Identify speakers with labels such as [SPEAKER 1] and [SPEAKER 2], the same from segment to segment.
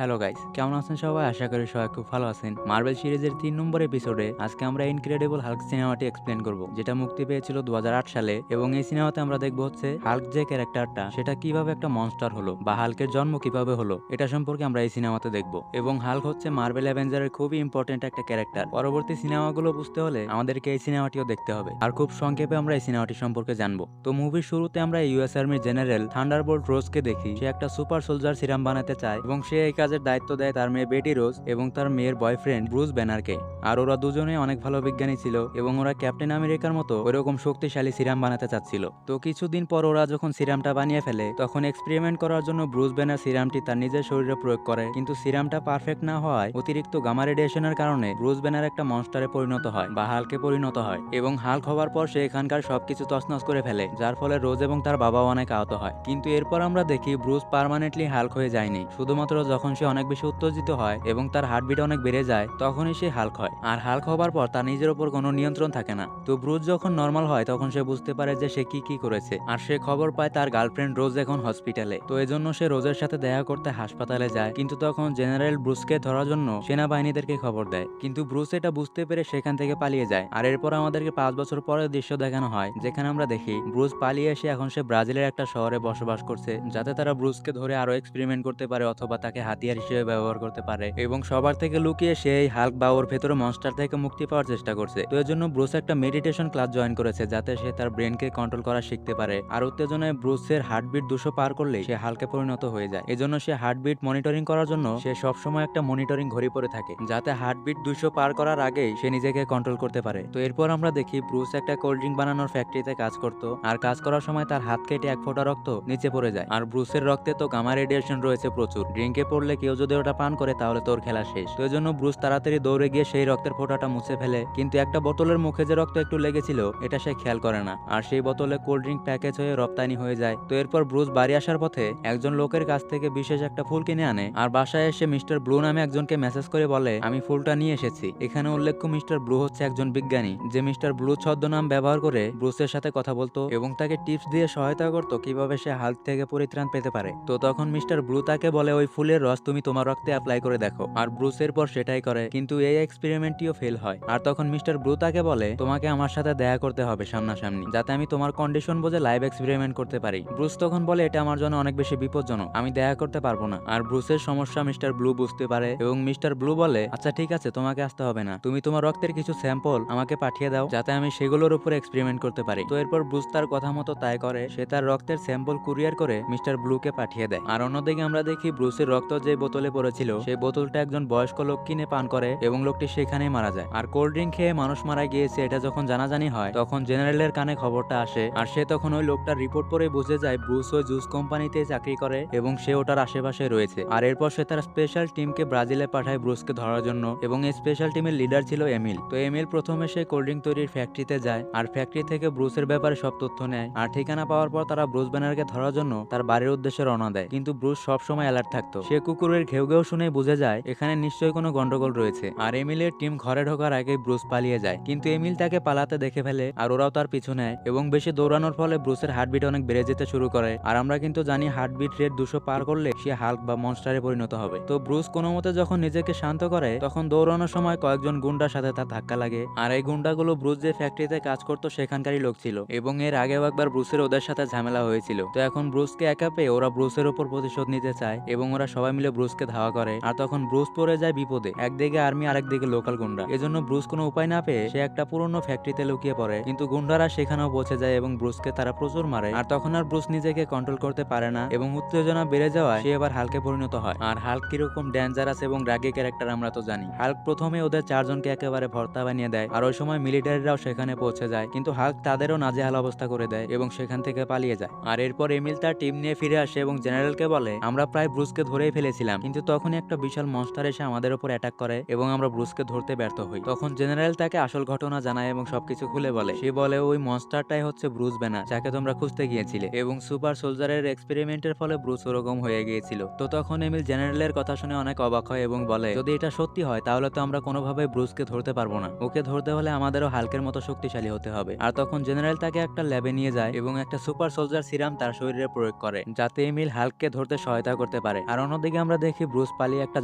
[SPEAKER 1] Hello guys, কেমন আছেন সবাই? আশা করি সবাই খুব ভালো আছেন। মার্বেল সিরিজের ৩ নম্বর এপিসোডে আজকে আমরা ইনক্রেডিবল হাল্ক সিনেমাটি এক্সপ্লেন করব, যেটা মুক্তি পেয়েছিল ২০০৮ সালে। এবং এই সিনেমাতে আমরা দেখব হচ্ছে হাল্ক যে ক্যারেক্টারটা, সেটা কিভাবে একটা মনস্টার হলো বা হাল্কের জন্ম কিভাবে হলো, এটা সম্পর্কে আমরা এই সিনেমাতে দেখব। এবং হাল্ক হচ্ছে মার্বেল অ্যাভেঞ্জারের খুবই ইম্পর্টেন্ট একটা ক্যারেক্টার। পরবর্তী সিনেমাগুলো বুঝতে হলে আমাদেরকে এই সিনেমাটিও দেখতে হবে। আর খুব সংক্ষেপে আমরা এই সিনেমাটি সম্পর্কে জানবো। তো মুভির শুরুতে আমরা ইউএস আর্মির জেনারেল থান্ডারবোল্ট রোজকে দেখি। সে একটা সুপার সোলজার সিরাম বানাতে চায় এবং সে এই কাজের দায়িত্ব দেয় তার মেয়ে বেটি রোজ এবং তার মেয়ের বয়ফ্রেন্ড ব্রুস ব্যানারকে। আর ওরা দুজনেই অনেক ভালো বিজ্ঞানী ছিল এবং ওরা ক্যাপ্টেন আমেরিকার মতো ওইরকম শক্তিশালী সিরাম বানাতে চাচ্ছিল। তো কিছুদিন পর ওরা যখন সিরামটা বানিয়ে ফেলে, তখন এক্সপেরিমেন্ট করার জন্য ব্রুস ব্যানার সিরামটি তার নিজের শরীরে প্রয়োগ করে। কিন্তু সিরামটা পারফেক্ট না হওয়ায় অতিরিক্ত গামা রেডিয়েশনের কারণে ব্রুস ব্যানার একটা মনস্টারে পরিণত হয় বা হাল্কে পরিণত হয়। এবং হাল্ক হওয়ার পর সে এখানকার সবকিছু তছনছ করে ফেলে, যার ফলে রোজ এবং তার বাবাও অনেক আহত হয়। কিন্তু এরপর আমরা দেখি ব্রুস পার্মানেন্টলি হাল্ক হয়ে যায়নি, শুধুমাত্র যখন সে অনেক বেশি উত্তেজিত হয় এবং তার হার্টবিট অনেক বেড়ে যায়, তখনই সে হাল্ক হয়। আর হাল্ক হবার পর তার নিজের উপর কোনো নিয়ন্ত্রণ থাকে না। তো ব্রুস যখন নর্মাল হয়, তখন সে বুঝতে পারে যে সে কি করেছে। আর সে খবর পায় তার গার্লফ্রেন্ড রোজ এখন হসপিটালে। তো এজন্য সে রোজের সাথে দেখা করতে হাসপাতালে যায়। কিন্তু তখন জেনারেল ব্রুসকে ধরার জন্য সেনাবাহিনীদেরকে খবর দেয়। কিন্তু ব্রুস এটা বুঝতে পেরে সেখান থেকে পালিয়ে যায়। আর এরপর আমাদেরকে ৫ বছর পরের দৃশ্য দেখানো হয়, যেখানে আমরা দেখি ব্রুস পালিয়ে এসে এখন সে ব্রাজিলের একটা শহরে বসবাস করছে, যাতে তারা ব্রুসকে ধরে আরো এক্সপেরিমেন্ট করতে পারে অথবা তাকে হাতিয়ার হিসেবে ব্যবহার করতে পারে। এবং সবার থেকে লুকিয়ে সে এই হাল্ক বা ওর ভেতরে মনস্টার থেকে মুক্তি পাওয়ার চেষ্টা করছে। তো এর জন্য ব্রুস একটা মেডিটেশন ক্লাস জয়েন করেছে, যাতে সে তার ব্রেনকে কন্ট্রোল করা শিখতে পারে। আর উত্তেজনায় ব্রুসের হার্টবিট ২০০ পার করলেই সে হাল্কে পরিণত হয়ে যায়। এজন্য সে হার্টবিট মনিটরিং করার জন্য সে সবসময় একটা মনিটরিং ঘড়ি পরে থাকে, যাতে হার্টবিট ২০০ পার করার আগেই সে নিজেকে কন্ট্রোল করতে পারে। তো এরপর আমরা দেখি ব্রুস একটা কোল্ড ড্রিঙ্ক বানানোর ফ্যাক্টরিতে কাজ করতো। আর কাজ করার সময় তার হাত কেটে এক ফোঁটা রক্ত নিচে পড়ে যায়। আর ব্রুসের রক্তে তো গামা রেডিয়েশন রয়েছে প্রচুর। ড্রিঙ্কে পড়লে কেউ যদি ওটা পান করে, তাহলে তোর খেলা শেষ। তো এজন্য ব্রুস তাড়াতাড়ি দৌড়ে গিয়ে সেই রক্তের ফোঁটাটা মুছে ফেলে। কিন্তু একটা বোতলের মুখে যে রক্ত একটু লেগেছিল, এটা সে খেয়াল করে না। আর সেই বোতলে কোল্ড ড্রিঙ্ক প্যাকেজ হয়ে রপ্তানি হয়ে যায়। তো এরপর ব্রুস বাড়ি আসার পথে একজন লোকের কাছ থেকে বিশেষ একটা ফুল কিনে আনে। আর বাসায় এসে মিস্টার ব্লু নামে একজনকে মেসেজ করে বলে, আমি ফুলটা নিয়ে এসেছি। এখানে উল্লেখ্য মিস্টার ব্লু হচ্ছে একজন বিজ্ঞানী, যে মিস্টার ব্লু ছদ্মনাম ব্যবহার করে ব্রুসের সাথে কথা বলতো এবং তাকে টিপস দিয়ে সহায়তা করতো কিভাবে সে হাল্ক থেকে পরিত্রাণ পেতে পারে। তো তখন মিস্টার ব্লু তাকে বলে, ওই ফুলের রস তুমি তোমার রক্তে অ্যাপ্লাই করে দেখো। আর ব্রুসের পর সেটাই করে, কিন্তু এই এক্সপেরিমেন্টটিও ফেল হয়। আর তখন মিস্টার ব্লু তাকে বলে, তোমাকে আমার সাথে দেখা করতে হবে সামনাসামনি, যাতে আমি তোমার কন্ডিশন বুঝে লাইভ এক্সপেরিমেন্ট করতে পারি। ব্রুস তখন বলে, এটা আমার জন্য অনেক বেশি বিপজ্জনক, আমি দেখা করতে পারবো না। আর ব্রুসের সমস্যা মিস্টার ব্লু বুঝতে পারে এবং মিস্টার ব্লু বলে, আচ্ছা ঠিক আছে, তোমাকে আসতে হবে না, তুমি তোমার রক্তের কিছু স্যাম্পল আমাকে পাঠিয়ে দাও, যাতে আমি সেগুলোর উপর এক্সপেরিমেন্ট করতে পারি। তো এরপর ব্রুস তার কথা মতো তাই করে। সে তার রক্তের স্যাম্পল কুরিয়ার করে মিস্টার ব্লুকে পাঠিয়ে দেয়। আর অন্যদিকে আমরা দেখি ব্রুসের রক্ত যে বোতলে পড়েছিল, সেই বোতলটা একজন বয়স্ক লোক কিনে পান করে এবং লোকটি সেখানেই মারা যায়। আর কোল্ড ড্রিঙ্ক খেয়ে মানুষ মারা গিয়েছে এটা যখন জানাজানি হয়, তখন জেনারেলের কানে খবরটা আসে। আর সে তখন ওই লোকটার রিপোর্ট পড়ে বুঝে যায় ব্রুস ওই জুস কোম্পানিতে চাকরি করে এবং সে ওটার আশেপাশে রয়েছে। আর এরপর সে তার স্পেশাল টিমকে ব্রাজিলে পাঠায় ব্রুসকে ধরার জন্য। এবং এই স্পেশাল টিমের লিডার ছিল এমিল। তো এমিল প্রথমে সে কোল্ড ড্রিঙ্ক তৈরির ফ্যাক্টরিতে যায় আর ফ্যাক্টরি থেকে ব্রুসের ব্যাপারে সব তথ্য নেয়। আর ঠিকানা পাওয়ার পর তারা ব্রুস ব্যানারকে ধরার জন্য তার বাড়ির উদ্দেশ্যে রওনা দেয়। কিন্তু ব্রুস সবসময় অ্যালার্ট থাকতো। সে কুকুরের ঘেউ ঘেউ শুনে বুঝে যায় এখানে নিশ্চয়ই কোনো গন্ডগোল রয়েছে। আর এমিলের টিম ঘরে ঢোকার আগেই ব্রুস পালিয়ে যায়, কিন্তু এমিল তাকে পালাতে দেখে ফেলে আর ওরাও তার পিছু নেয়। এবং বেশি দৌড়ানোর ফলে ব্রুসের হার্টবিট অনেক বেড়ে যেতে শুরু করে। আর আমরা কিন্তু জানি হার্টবিট রেট ২০০ পার করলে সে হাল্ক বা মনস্টারে পরিণত হবে। তো ব্রুস কোনো মতে যখন নিজেকে শান্ত করে, তখন দৌড়ানোর সময় কয়েকজন গুন্ডার সাথে তার ধাক্কা লাগে। আর এই গুন্ডাগুলো ব্রুস যে ফ্যাক্টরিতে কাজ করতো সেখানকারই লোক ছিল এবং এর আগেও একবার ব্রুসের ওদের সাথে ঝামেলা হয়েছিল। তো এখন ব্রুসকে একা পেয়ে ওরা ব্রুসের উপর প্রতিশোধ নিতে চায় এবং ওরা সবাই মিলে ব্রুসকে ধাওয়া করে। আর তখন ব্রুস পড়ে যায় বিপদে, একদিকে আর্মি আরেকদিকে লোকাল গুন্ডা। এজন্য ব্রুস কোনো উপায় না পেয়ে সে একটা পুরনো ফ্যাক্টরিতে লুকিয়ে পড়ে। কিন্তু গুন্ডারা সেখানেও পৌঁছে যায় এবং ব্রুসকে তারা প্রচুর মারে। আর তখন আর ব্রুস নিজেকে কন্ট্রোল করতে পারে না এবং উত্তেজনা বেড়ে যাওয়ায় সে এবার হাল্কে পরিণত হয়। আর হাল্ক কিরকম ডেঞ্জারাস এবং রাগী ক্যারেক্টার আমরা তো জানি। হাল্ক প্রথমে ওদের চারজনকে একেবারে ভর্তা বানিয়ে দেয়। আর ওই সময় মিলিটারিরাও সেখানে পৌঁছে যায়, কিন্তু হাল্ক তাদেরও নাজেহাল অবস্থা করে দেয় এবং সেখান থেকে পালিয়ে যায়। আর এরপর এমিল তার টিম নিয়ে ফিরে আসে এবং জেনারেলকে বলে, আমরা প্রায় ব্রুসকে ধরেই ফেলেছিলাম, কিন্তু তখনই একটা বিশাল মনস্টার এসে আমাদের উপর অ্যাটাক করে এবং আমরা ব্রুসকে ধরতে ব্যর্থ হই। তখন জেনারেল তাকে আসল ঘটনা জানায় এবং সবকিছু খুলে বলে। সে বলে, ওই মনস্টারটাই হচ্ছে ব্রুস ব্যানার, যাকে তোমরা খুঁজতে গিয়েছিলে এবং সুপার সোলজারের এক্সপেরিমেন্টের ফলে ব্রুস ওরকম হয়ে গিয়েছিল। তো তখন এমিল জেনারেলের কথা শুনে অনেক অবাক হয় এবং বলে, যদি এটা সত্যি হয় তাহলে তো আমরা কোনোভাবে ব্রুসকে ধরতে পারবো না। ওকে ধরতে হলে আমাদেরও হাল্কের মতো শক্তিশালী হতে হবে। আর তখন জেনারেল তাকে একটা ল্যাবে নিয়ে যায় এবং একটা সুপার সোলজার সিরাম তার শরীরে প্রয়োগ করে, যাতে এমিল হাল্ককে ধরতে সহায়তা করতে পারে। আর অন্যদিকে আমরা আমরা দেখি ব্রুস পালিয়ে একটা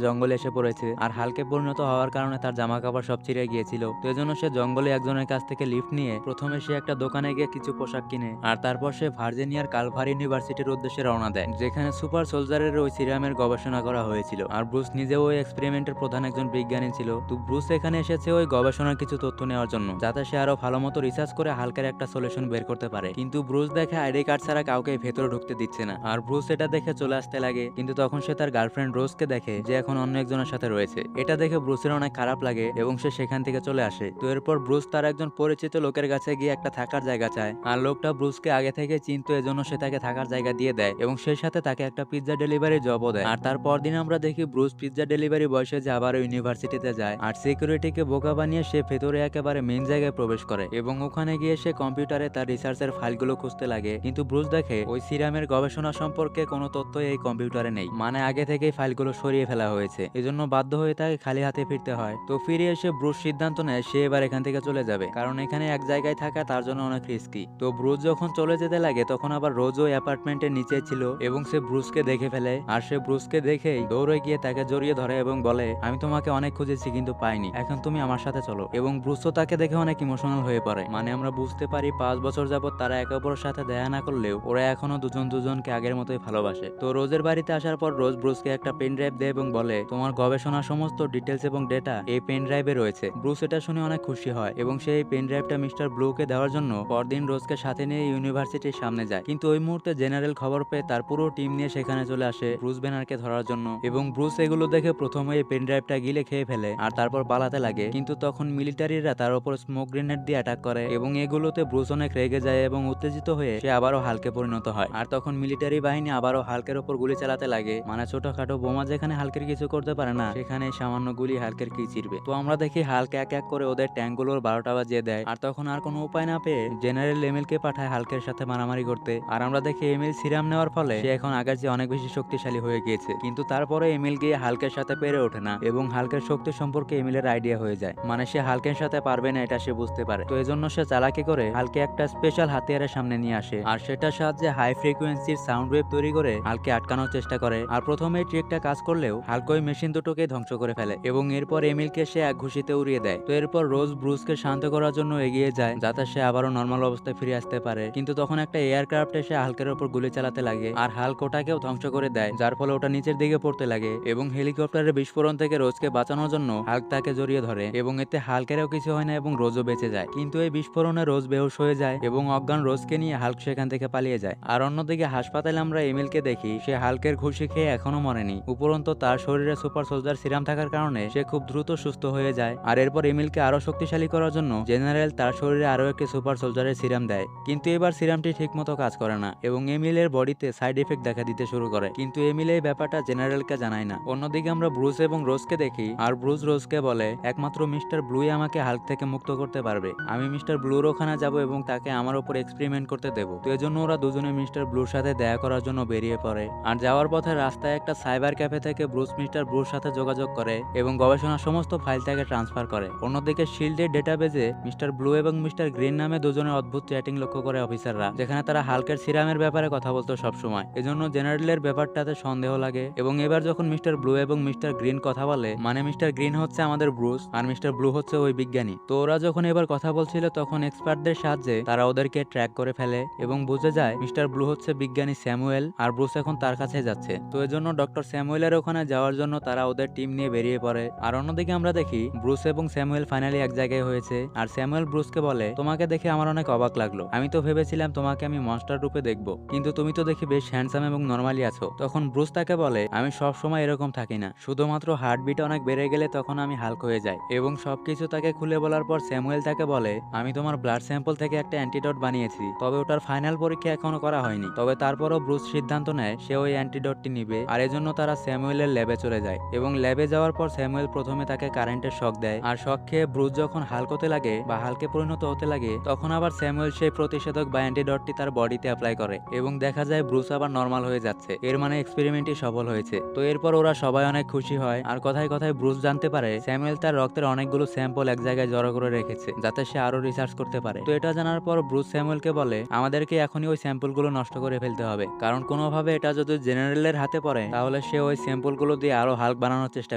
[SPEAKER 1] জঙ্গলে এসে পড়েছে আর হালকে পরিণত হওয়ার কারণে তার জামা কাপড় সব ছিঁড়ে গিয়েছিল। তো এজন্য সে জঙ্গলে একজনের কাছ থেকে লিফট নিয়ে প্রথমে সে একটা দোকানে গিয়ে কিছু পোশাক কিনে আর তারপর সে ভার্জিনিয়ার কালভারি ইউনিভার্সিটির উদ্দেশ্যে রওনা দেয়, যেখানে সুপার সোলজারের ওই সিরামের গবেষণা করা হয়েছিল। আর ব্রুস নিজেও ওই এক্সপেরিমেন্টের প্রধান একজন বিজ্ঞানী ছিল। তো ব্রুস এখানে এসেছে ওই গবেষণার কিছু তথ্য নেওয়ার জন্য, যাতে সে আরো ভালো মতো রিসার্চ করে হালকের একটা সলিউশন বের করতে পারে। কিন্তু ব্রুস দেখে আইডি কার্ড ছাড়া কাউকে ভেতরে ঢুকতে দিচ্ছে না, আর ব্রুস এটা দেখে চলে আসতে লাগে। কিন্তু তখন সে তার গার্লফ্রেন্ড রোজকে দেখে যে এখন অন্য একজনের সাথে রয়েছে। এটা দেখে ব্রুসের অনেক খারাপ লাগে এবং সে সেখান থেকে চলে আসে। তো এরপর ব্রুস তার একজন পরিচিত লোকের কাছে গিয়ে একটা থাকার জায়গা চায়, আর লোকটা ব্রুসকে আগে থেকে চিনতো, এজন্য সে তাকে থাকার জায়গা দিয়ে দেয় এবং সেই সাথে তাকে একটা পিৎজা ডেলিভারি জবও দেয়। আর তারপর দিন আমরা দেখি ব্রুস পিৎজা ডেলিভারি বয়সে যে আবার ইউনিভার্সিটিতে যায় আর সিকিউরিটিকে বোকা বানিয়ে সে ভেতরে একেবারে মেইন জায়গায় প্রবেশ করে এবং ওখানে গিয়ে সে কম্পিউটারে তার রিসার্চের ফাইলগুলো খুঁজতে লাগে। কিন্তু ব্রুস দেখে ওই সিরামের গবেষণা সম্পর্কে কোনো তথ্য এই কম্পিউটারে নেই, মানে আগে থেকেই ফাইলগুলো সরিয়ে ফেলা হয়েছে। এজন্য বাধ্য হয়ে তাকে খালি হাতে ফিরতে হয়। তো ফিরে এসে ব্রুস সিদ্ধান্ত নেয় সে এবার এখান থেকে চলে যাবে, কারণ এখানে এক জায়গায় থাকা তার জন্য অনেক রিস্কি। তো ব্রুস যখন চলে যেতে লাগে তখন আবার রোজ ওই অ্যাপার্টমেন্টের নিচে ছিল এবং সে ব্রুসকে দেখে ফেলে। আর সে ব্রুসকে দেখেই দৌড়ে গিয়ে তাকে জড়িয়ে ধরে এবং বলে, আমি তোমাকে অনেক খুঁজেছি কিন্তু পাইনি, এখন তুমি আমার সাথে চলো। এবং ব্রুসও তাকে দেখে অনেক ইমোশনাল হয়ে পড়ে। মানে আমরা বুঝতে পারি 5 বছর যাবত তারা একে অপরের সাথে দেখা না করলেও ওরা এখনো দুজন দুজনকে আগের মতোই ভালোবাসে। তো রোজের বাড়িতে আসার পর রোজ ব্রুসকে একটা পেন ড্রাইভ দেয় এবং বলে, তোমার গবেষণার সমস্ত ডিটেলস এবং ডেটা এই পেন ড্রাইভে রয়েছে। ব্রুস এটা শুনে অনেক খুশি হয় এবং সে এই পেন ড্রাইভটা মিস্টার ব্লুকে দেওয়ার জন্য পরদিন রোজকে সাথে নিয়ে ইউনিভার্সিটির সামনে যায়। কিন্তু ওই মুহূর্তে জেনারেল খবর পেয়ে তার পুরো টিম নিয়ে সেখানে চলে আসে ব্রুস ব্যানারকে ধরার জন্য। এবং ব্রুস এগুলো দেখে প্রথমে এই পেন ড্রাইভটা গিলে খেয়ে ফেলে আর তারপর পালাতে লাগে। কিন্তু তখন মিলিটারিরা তার উপর স্মোক গ্রেনেড দিয়ে অ্যাটাক করে এবং এগুলোতে ব্রুস অনেক রেগে যায় এবং উত্তেজিত হয়ে সে আবারও হালকে পরিণত হয়। আর তখন মিলিটারি বাহিনী আবারও হালকের উপর গুলি চালাতে লাগে। মানে ছোটখাটো বোমা যেখানে হালকের কিছু করতে পারে না, সেখানে সামান্য গুলি হালকের কি চিরবে। তো আমরা দেখি হালকে এক এক করে ওদের ট্যাঙ্কগুলোর 12টা বাজিয়ে দেয়। আর তখন আর কোনো উপায় না পেয়ে জেনারেল এমিলকে পাঠায় হালকের সাথে মারামারি করতে। আর আমরা দেখি এমিল সিরাম নেওয়ার ফলে সে এখন আগের চেয়ে অনেক বেশি শক্তিশালী হয়ে গিয়েছে। কিন্তু তারপরে এমিল গিয়ে হালকের সাথে পেরে ওঠে না এবং হালকের শক্তি সম্পর্কে এমিলের আইডিয়া হয়ে যায়। মানে সে হালকের সাথে পারবে না এটা সে বুঝতে পারে। তো এজন্য সে চালাকি করে হালকে একটা স্পেশাল হাতিয়ারের সামনে নিয়ে আসে আর সেটার সাহায্যে হাই ফ্রিকোয়েন্সির সাউন্ড ওয়েভ তৈরি করে হালকে আটকানোর চেষ্টা করে। আর প্রথমে এই ট্রিকটা কাজ করলেও হালক ওই মেশিন দুটোকে ধ্বংস করে ফেলে এবং এরপর এমিলকে সে এক ঘুষিতে উড়িয়ে দেয়। তো এরপর রোজ ব্রুসকে শান্ত করার জন্য এগিয়ে যায় যাতে সে আবারও নর্মাল অবস্থায় ফিরে আসতে পারে। কিন্তু তখন একটা এয়ারক্রাফট এসে হালকের উপর গুলি চালাতে লাগে আর হালক ওটাকেও ধ্বংস করে দেয়, যার ফলে ওটা নিচের দিকে পড়তে লাগে। এবং হেলিকপ্টারের বিস্ফোরণ থেকে রোজকে বাঁচানোর জন্য হালক তাকে জড়িয়ে ধরে এবং এতে হালকেরও কিছু হয় না এবং রোজও বেঁচে যায়। কিন্তু এই বিস্ফোরণে রোজ বেহুশ হয়ে যায় এবং অজ্ঞান রোজকে নিয়ে হালক সেখান থেকে পালিয়ে যায়। আর অন্যদিকে হাসপাতালে আমরা এমিলকে দেখি সে হালকের ঘুষি খেয়ে এখনো মরেনি, উপরন্তু তার শরীরে সুপার সোলজার সিরাম থাকার কারণে সে খুব দ্রুত সুস্থ হয়ে যায়। আর এরপর এমিলকে আরো শক্তিশালী করার জন্য জেনারেল তার শরীরে আরো একটি সুপার সোলজারের সিরাম দেয়। কিন্তু এবার সিরামটি ঠিকমতো কাজ করে না এবং এমিলের বডিতে সাইড এফেক্ট দেখা দিতে শুরু করে। কিন্তু এমিল এই ব্যাপারটা জেনারেলকে জানায় না। অন্যদিকে আমরা ব্রুস এবং রোজকে দেখি আর ব্রুস রোজকে বলে, একমাত্র মিস্টার ব্লুই আমাকে হাল্ক থেকে মুক্ত করতে পারবে। আমি মিস্টার ব্লুর ওখানে যাব এবং তাকে আমার উপর এক্সপেরিমেন্ট করতে দেব। তো এজন্য ওরা দুজনে মিস্টার ব্লুর সাথে দেখা করার জন্য বেরিয়ে পড়ে। আর যাওয়ার পথে রাস্তায় একটা সাইবার ক্যাফে থেকে ব্রুস মিস্টার ব্লুর সাথে যোগাযোগ করে এবং গবেষণার সমস্ত ফাইল তাকে ট্রান্সফার করে। অন্যদিকে শিল্ডের ডেটাবেজে মিস্টার ব্লু এবং মিস্টার গ্রিন নামে দুজনের অদ্ভুত চ্যাটিং লক্ষ্য করে অফিসাররা, যেখানে তারা হাল্কের সিরামের ব্যাপারে কথা বলতো সবসময়। এজন্য জেনারেলের ব্যাপারটাতে সন্দেহ লাগে এবং এবার যখন মিস্টার ব্লু এবং মিস্টার গ্রিন কথা বলে, মানে মিস্টার গ্রিন হচ্ছে আমাদের ব্রুস আর মিস্টার ব্লু হচ্ছে ওই বিজ্ঞানী। তো ওরা যখন এবার কথা বলছিল তখন এক্সপার্টদের সাহায্যে তারা ওদেরকে ট্র্যাক করে ফেলে এবং বুঝে যায় মিস্টার ব্লু হচ্ছে বিজ্ঞানী স্যামুয়েল আর ব্রুস এখন তার কাছে যাচ্ছে। তো এজন্য ডক্টর স্যামুয়েলের ওখানে যাওয়ার জন্য তারা ওদের টিম নিয়ে বেরিয়ে পড়ে। আর অন্যদিকে আমরা দেখি ব্রুস এবং স্যামুয়েল ফাইনালি এক জায়গায় হয়েছে আর স্যামুয়েল ব্রুসকে বলে, তোমাকে দেখে আমার অনেক অবাক লাগলো, আমি তো ভেবেছিলাম তোমাকে আমি মনস্টার রূপে দেখবো, কিন্তু তুমি তো দেখি বেশ হ্যান্ডসাম এবং নরমালি আছো। তখন ব্রুস তাকে বলে, আমি সব সময় এরকম থাকি না, শুধুমাত্র হার্টবিট অনেক বেড়ে গেলে তখন আমি হাল্ক হয়ে যাই। এবং সবকিছু তাকে খুলে বলার পর স্যামুয়েল তাকে বলে, আমি তোমার ব্লাড স্যাম্পল থেকে একটা অ্যান্টিডট বানিয়েছি, তবে ওটার ফাইনাল পরীক্ষা এখনো করা হয়নি। তবে তারপরও ব্রুস সিদ্ধান্ত নেয় সে ওই অ্যান্টিডটটি নিবে। আর এজন্য তারা স্যামুয়েলের ল্যাবে চলে যায় এবং ল্যাবে যাওয়ার পর স্যামুয়েল প্রথমে তাকে কারেন্টের শক দেয়। আর শক খেয়ে ব্রুস যখন হাল্ক হতে লাগে বা হালকে পরিণত হতে লাগে, তখন আবার স্যামুয়েল সেই প্রতিষেধক বা অ্যান্টিডটটি তার বডিতে অ্যাপ্লাই করে এবং দেখা যায় ব্রুস আবার নর্মাল হয়ে যাচ্ছে। এর মানে এক্সপেরিমেন্টই সফল হয়েছে। তো এরপর ওরা সবাই অনেক খুশি হয়। আর কথায় কথায় ব্রুস জানতে পারে স্যামুয়েল তার রক্তের অনেকগুলো স্যাম্পল এক জায়গায় জড়ো করে রেখেছে যাতে সে আরো রিসার্চ করতে পারে। তো এটা জানার পর ব্রুস স্যামুয়েলকে বলে, আমাদেরকে এখনই ওই স্যাম্পলগুলো নষ্ট করে ফেলতে হবে, কারণ কোনোভাবে এটা যদি জেনারেলের হাতে পড়ে তাহলে তাহলে সে ওই স্যাম্পলগুলো দিয়ে আরো হাল্ক বানানোর চেষ্টা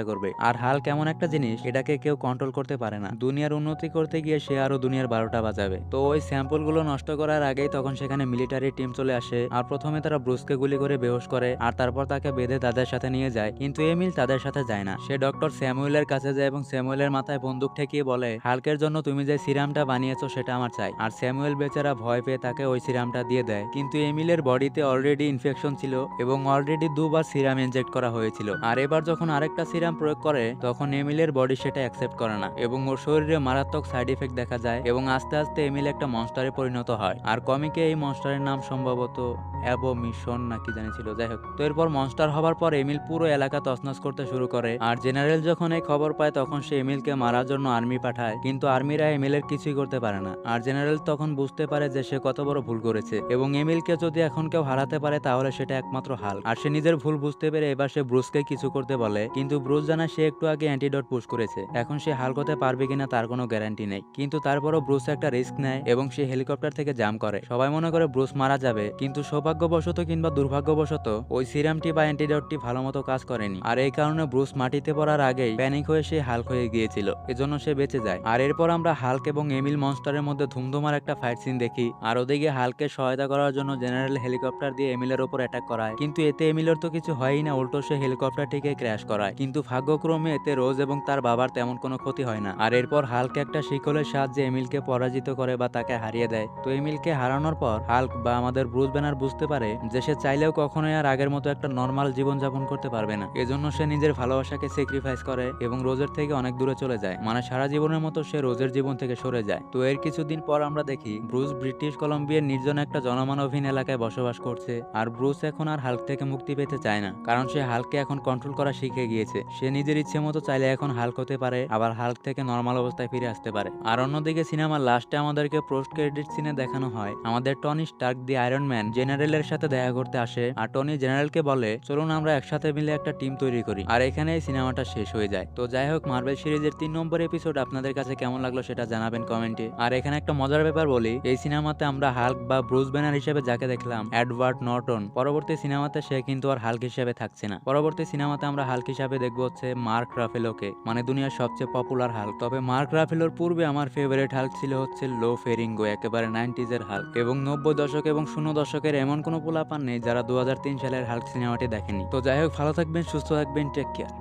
[SPEAKER 1] করবে। আর হাল্ক এমন একটা জিনিস, এটাকে কেউ কন্ট্রোল করতে পারে না। দুনিয়ার উন্নতি করতে গিয়ে সে আরো দুনিয়ার 12টা বাজাবে। তো ওই স্যাম্পলগুলো নষ্ট করার আগেই তখন সেখানে মিলিটারি টিম চলে আসে। আর প্রথমে তারা ব্রুসকে গুলি করে বেহুশ করে আর তারপর তাকে বেঁধে তাদের সাথে নিয়ে যায়। কিন্তু এমিল তাদের সাথে যায় না। সে ডক্টর স্যামুয়েলের কাছে যায় এবং স্যামুয়েলের মাথায় বন্দুক ঠেকিয়ে বলে, হাল্কের জন্য তুমি যে সিরামটা বানিয়েছো সেটা আমার চাই। আর স্যামুয়েল বেচারা ভয় পেয়ে তাকে ওই সিরামটা দিয়ে দেয়। কিন্তু এমিলের বডিতে অলরেডি ইনফেকশন ছিল এবং অলরেডি দুবার সিরাম ইনজেক্ট করা হয়েছিল। আর এবার যখন আরেকটা সিরাম প্রয়োগ করে তখন এমিলের বডি সেটা অ্যাকসেপ্ট করে না এবং ওর শরীরে মারাত্মক সাইড ইফেক্ট দেখা যায় এবং আস্তে আস্তে এমিল একটা মনস্টারে পরিণত হয়। আর কমিকে এই মনস্টারের নাম সম্ভবত অ্যাবোমিশন নাকি জানিছিল, যাই হোক। তো এরপর মনস্টার হবার পর এমিল পুরো এলাকা তছনছ করতে শুরু করে। আর জেনারেল যখন এই খবর পায় তখন সে এমিলকে মারার জন্য আর্মি পাঠায়, কিন্তু আর্মিরা এমিলের কিছুই করতে পারে না। আর জেনারেল তখন বুঝতে পারে যে সে কত বড় ভুল করেছে এবং এমিলকে যদি এখন কেউ হারাতে পারে তাহলে সেটা একমাত্র হাল্ক। আর সে নিজের ভুল বুঝতে পেরে এবার সে ব্রুসকে কিছু করতে বলে, কিন্তু ব্রুস জানায় সে একটু আগে অ্যান্টিডট পুশ করেছে, এখন সে হাল্ক হতে পারবে কিনা তার কোনো গ্যারান্টি নেই। কিন্তু তারপরও ব্রুস একটা রিস্ক নেয় এবং সে হেলিকপ্টার থেকে জাম্প করে। সবাই মনে করে ব্রুস মারা যাবে, কিন্তু সৌভাগ্যবশত কিংবা দুর্ভাগ্যবশত ওই সিরামটি বা অ্যান্টিডটটি ভালো মতো কাজ করেনি। আর এই কারণে ব্রুস মাটিতে পড়ার আগেই প্যানিক হয়ে সে হাল্ক হয়ে গিয়েছিল, এজন্য সে বেঁচে যায়। আর এরপর আমরা হাল্ক এবং এমিল মনস্টারের মধ্যে ধুমধুমার একটা ফাইট সিন দেখি। আর ওদিকে হাল্কের সহায়তা করার জন্য জেনারেল হেলিকপ্টার দিয়ে এমিলের উপর অ্যাটাক করায়, কিন্তু এতে এমিলের তো কিছু হয়ই না, উল্টো সে হেলিকপ্টারটিকে ক্র্যাশ করায়। কিন্তু ভাগ্যক্রমে এতে রোজ এবং তার বাবার তেমন কোনো ক্ষতি হয় না। আর এরপর হাল্ক একটা শিকলের সাহায্যে এমিলকে পরাজিত করে বা তাকে হারিয়ে দেয়। তো এমিলকে হারানোর পর হাল্ক বা আমাদের ব্রুস ব্যানার বুঝতে পারে যে সে চাইলেও কখনোই আর আগের মতো একটা নর্মাল জীবনযাপন করতে পারবে না। এজন্য সে নিজের ভালোবাসাকে স্যাক্রিফাইস করে এবং রোজের থেকে অনেক দূরে চলে যায়, মানে সারা জীবনের মতো সে রোজের জীবন থেকে সরে যায়। তো এর কিছুদিন পর আমরা দেখি ব্রুস ব্রিটিশ কলম্বিয়ার নির্জন একটা জনমানবহীন এলাকায় বসবাস করছে। আর ব্রুস এখন আর হাল্ক থেকে মুক্তি পেতে চায় না, কারণ সে হাল্ককে এখন কন্ট্রোল করা শিখে গিয়েছে। সে নিজের ইচ্ছে মতো চাইলে এখন হাল্ক হতে পারে, আবার হাল্ক থেকে নর্মাল অবস্থায় ফিরে আসতে পারে। আর অন্যদিকে সিনেমার লাস্টে আমাদেরকে পোস্ট ক্রেডিট সিনে দেখানো হয় আমাদের টনি স্টার্ক দি আয়রন ম্যান জেনারেলের সাথে দেখা করতে আসে। আর টনি জেনারেলকে বলে, চলুন আমরা একসাথে মিলে একটা টিম তৈরি করি। আর এখানে এই সিনেমাটা শেষ হয়ে যায়। তো যাই হোক, মার্বেল সিরিজের 3 নম্বর এপিসোড আপনাদের কাছে কেমন লাগলো সেটা জানাবেন কমেন্টে। আর এখানে একটা মজার ব্যাপার বলি, এই সিনেমাতে আমরা হাল্ক বা ব্রুস ব্যানার হিসেবে যাকে দেখলাম এডওয়ার্ড নর্টন, পরবর্তী সিনেমাতে সে কিন্তু আর হাল্ক হিসেবে থাকছে না। পরবর্তী সিনেমাতে আমরা হাল্ক হিসেবে দেখবো হচ্ছে মার্ক রাফেলোকে, মানে দুনিয়ার সবচেয়ে পপুলার হাল্ক। তবে মার্ক রাফেলোর পূর্বে আমার ফেভারিট হাল্ক ছিল হচ্ছে লো ফেরিঙ্গো, একেবারে 90s এর হাল্ক। এবং 90 দশক এবং 00 দশকের এমন কোনো পোলাপান নেই যারা 2003 সালের হাল্ক সিনেমাটি দেখেনি। তো যাই হোক, ভালো থাকবেন, সুস্থ থাকবেন, টেক কেয়ার।